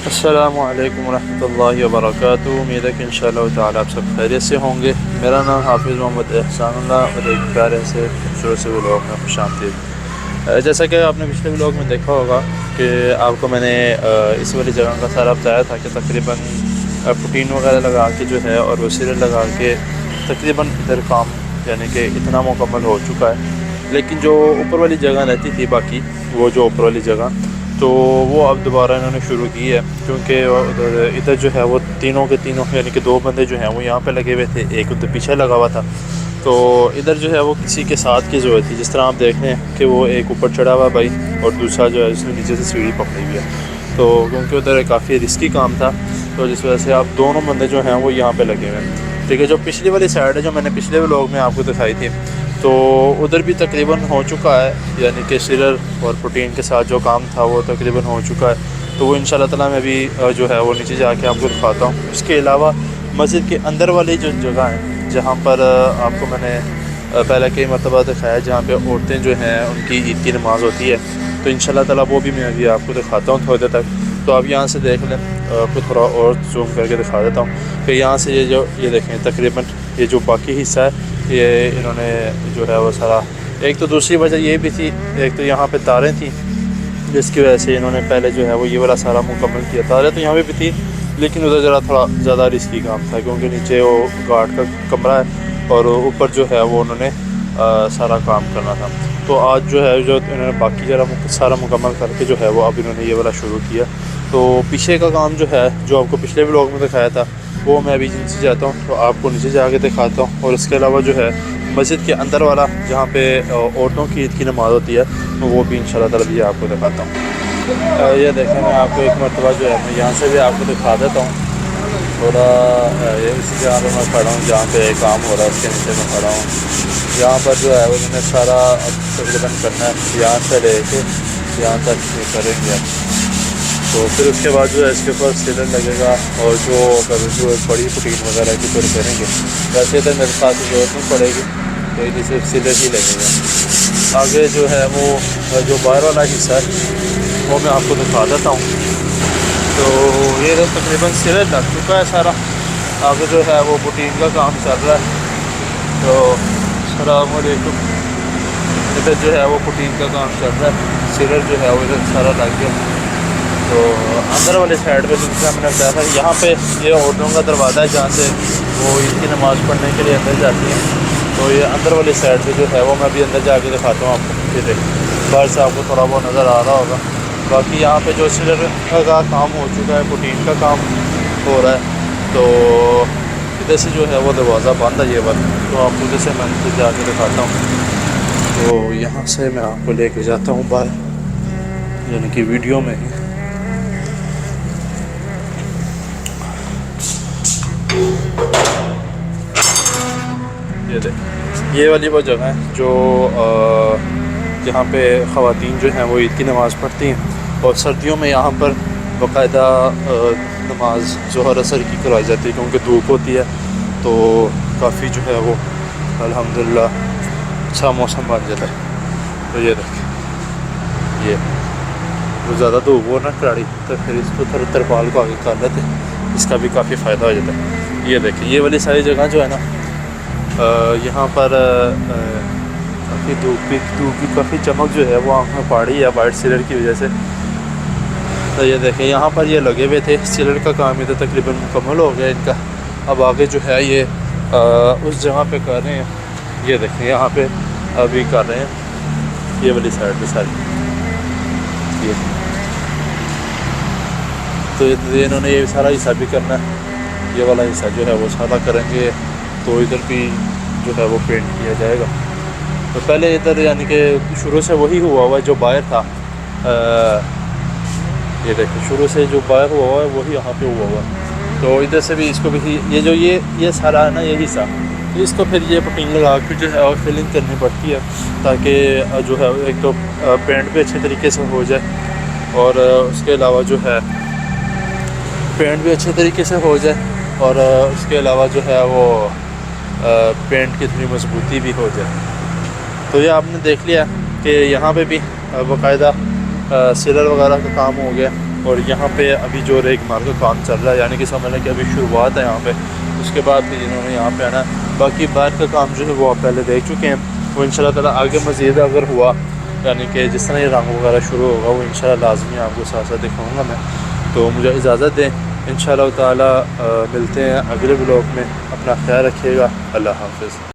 السلام علیکم ورحمۃ اللہ وبرکاتہ۔ امید ہے کہ انشاءاللہ تعالیٰ آپ سب خیریت سے ہوں گے۔ میرا نام حافظ محمد احسان اللہ اور ایک پیارے سے خوبصورت سے ولاگ میں خوش آمدید۔ جیسا کہ آپ نے پچھلے ولاگ میں دیکھا ہوگا کہ آپ کو میں نے اس والی جگہ کا سارا بتایا تھا کہ تقریباً پروٹین وغیرہ لگا کے جو ہے اور وہ سیلر لگا کے تقریباً ادھر کام یعنی کہ اتنا مکمل ہو چکا ہے، لیکن جو اوپر والی جگہ رہتی تھی باقی وہ جو اوپر والی جگہ تو وہ اب دوبارہ انہوں نے شروع کی ہے، کیونکہ ادھر جو ہے وہ تینوں کے تینوں یعنی کہ دو بندے جو ہیں وہ یہاں پہ لگے ہوئے تھے، ایک ادھر پیچھے لگا ہوا تھا، تو ادھر جو ہے وہ کسی کے ساتھ کی ضرورت تھی۔ جس طرح آپ دیکھ رہے ہیں کہ وہ ایک اوپر چڑھا ہوا بھائی اور دوسرا جو ہے اس نے نیچے سے سیڑھی پکڑی ہوئی ہے، تو کیونکہ ادھر کافی رسکی کام تھا تو جس وجہ سے آپ دونوں بندے جو ہیں وہ یہاں پہ لگے ہوئے ہیں۔ ٹھیک ہے، جو پچھلی والی سائڈ ہے جو میں نے پچھلے ولاگ میں آپ کو دکھائی تھی تو ادھر بھی تقریباً ہو چکا ہے، یعنی کہ سیلر اور پروٹین کے ساتھ جو کام تھا وہ تقریباً ہو چکا ہے، تو وہ انشاءاللہ تعالیٰ میں بھی جو ہے وہ نیچے جا کے آپ کو دکھاتا ہوں۔ اس کے علاوہ مسجد کے اندر والی جو جگہ ہے جہاں پر آپ کو میں نے پہلے کئی مرتبہ دکھایا جہاں پہ عورتیں جو ہیں ان کی عید کی نماز ہوتی ہے، تو انشاءاللہ تعالیٰ وہ بھی میں ابھی آپ کو دکھاتا ہوں تھوڑی دیر تک۔ تو آپ یہاں سے دیکھ لیں، آپ کو تھوڑا اور زوم کر کے دکھا دیتا ہوں کہ یہاں سے یہ دیکھیں تقریباً یہ جو باقی حصہ ہے یہ انہوں نے جو ہے وہ سارا، ایک تو دوسری وجہ یہ بھی تھی، ایک تو یہاں پہ تاریں تھیں جس کی وجہ سے انہوں نے پہلے جو ہے وہ یہ والا سارا مکمل کیا۔ تاریں تو یہاں پہ بھی تھی لیکن ادھر ذرا تھوڑا زیادہ رسکی کام تھا کیونکہ نیچے وہ گارڈ کا کمرہ ہے اور اوپر جو ہے وہ انہوں نے سارا کام کرنا تھا، تو آج جو ہے جو انہوں نے باقی ذرا سارا مکمل کر کے جو ہے وہ اب انہوں نے یہ والا شروع کیا۔ تو پیچھے کا کام جو ہے جو آپ کو پچھلے ولاگ میں دکھایا تھا وہ میں ابھی نیچے جاتا ہوں تو آپ کو نیچے جا کے دکھاتا ہوں، اور اس کے علاوہ جو ہے مسجد کے اندر والا جہاں پہ عورتوں کی عید کی نماز ہوتی ہے وہ بھی انشاءاللہ تعالیٰ بھی آپ کو دکھاتا ہوں۔ یہ دیکھیں میں آپ کو ایک مرتبہ جو ہے میں یہاں سے بھی آپ کو دکھا دیتا ہوں، تھوڑا اسی جگہ پہ میں کھڑا ہوں جہاں پہ کام ہو رہا ہے اس کے نیچے میں کھڑا ہوں۔ یہاں پر جو ہے انہوں نے سارا تقریباً کرنا ہے، یہاں سے لے کے یہاں تک یہ کریں گے، تو پھر اس کے بعد جو ہے اس کے اوپر سیلر لگے گا اور جو بڑی پروٹین وغیرہ کی پھر کریں گے۔ ویسے تو میرے ساتھ ضرورت نہیں پڑے گی تو یہ صرف سیلر ہی لگے گا۔ آگے جو ہے وہ جو باہر والا حصہ ہے وہ میں آپ کو دکھا دیتا ہوں، تو یہ تو تقریباً سیلر لگ چکا ہے سارا، آگے جو ہے وہ پروٹین کا کام چل رہا ہے۔ تو السلام علیکم، ادھر جو ہے وہ پروٹین کا کام چل رہا ہے، سیلر جو ہے وہ ادھر سارا لگ گیا۔ تو اندر والے سائڈ پہ جیسا میں نے بتایا تھا یہاں پہ یہ عورتوں کا دروازہ ہے جہاں سے وہ عید کی نماز پڑھنے کے لیے اندر جاتی ہیں، تو یہ اندر والی سائڈ پہ جو ہے وہ میں بھی اندر جا کے دکھاتا ہوں آپ کو۔ یہ دیکھیں باہر سے آپ کو تھوڑا بہت نظر آ رہا ہوگا، باقی یہاں پہ جو سیلر کا کام ہو چکا ہے، پروٹین کا کام ہو رہا ہے، تو ادھر سے جو ہے وہ دروازہ بند ہے یہ والا، تو آپ کو ادھر سے میں ادھر جا کے دکھاتا ہوں۔ تو یہاں سے میں آپ کو لے کے جاتا ہوں باہر، یعنی کہ ویڈیو میں ہی۔ یہ دیکھیں یہ والی وہ جگہ ہے جو جہاں پہ خواتین جو ہیں وہ عید کی نماز پڑھتی ہیں، اور سردیوں میں یہاں پر باقاعدہ نماز ظہر اثر کی کروائی جاتی ہے کیونکہ دھوپ ہوتی ہے، تو کافی جو ہے وہ الحمدللہ اچھا موسم بن جاتا ہے۔ تو یہ دیکھیں یہ وہ زیادہ دھوپ ہو نا کراڑی تو پھر اس کو تھوڑا ترپال کو آگے کر لیتے ہیں، اس کا بھی کافی فائدہ ہو جاتا ہے۔ یہ دیکھیں یہ والی ساری جگہ جو ہے نا یہاں پر کافی دھوپ کی کافی چمک جو ہے وہ آنکھ میں پڑ رہی ہے وائٹ سیلر کی وجہ سے۔ تو یہ دیکھیں یہاں پر یہ لگے ہوئے تھے، سیلر کا کام یہ تو تقریباً مکمل ہو گیا ان کا، اب آگے جو ہے یہ اس جگہ پہ کر رہے ہیں۔ یہ دیکھیں یہاں پہ ابھی کر رہے ہیں یہ والی سائڈ پہ ساری، یہ تو انہوں نے یہ سارا حصہ بھی کرنا ہے، یہ والا حصہ جو ہے وہ سارا کریں گے، تو ادھر بھی جو ہے وہ پینٹ کیا جائے گا۔ تو پہلے ادھر یعنی کہ شروع سے وہی ہوا ہوا ہے جو باہر تھا، یہ دیکھیں شروع سے جو باہر ہوا ہوا ہے وہی یہاں پہ ہوا ہوا ہے، تو ادھر سے بھی اس کو بھی یہ جو یہ سارا ہے نا یہ حصہ اس کو پھر یہ پٹنگ لگا کے جو ہے اور فلنگ کرنی پڑتی ہے تاکہ جو ہے ایک تو پینٹ بھی اچھے طریقے سے ہو جائے، اور اس کے علاوہ جو ہے پینٹ بھی اچھے طریقے سے ہو جائے، اور اس کے علاوہ جو ہے وہ پینٹ کی تھوڑی مضبوطی بھی ہو جائے۔ تو یہ آپ نے دیکھ لیا کہ یہاں پہ بھی باقاعدہ سیلر وغیرہ کا کام ہو گیا، اور یہاں پہ ابھی جو ریگ مار کا کام چل رہا ہے، یعنی کہ سمجھ لیں کہ ابھی شروعات ہے یہاں پہ. اس کے بعد پھر انہوں نے یہاں پہ آنا. باقی باہر کا کام جو ہے وہ آپ پہلے دیکھ چکے ہیں. وہ انشاءاللہ تعالیٰ آگے مزید اگر ہوا، یعنی کہ جس طرح یہ رنگ وغیرہ شروع ہوگا، وہ انشاءاللہ لازمی آپ کو ساتھ ساتھ دکھاؤں گا میں. تو مجھے اجازت دیں، انشاءاللہ تعالیٰ ملتے ہیں اگلے بلاگ میں. اپنا خیال رکھیے گا. اللہ حافظ.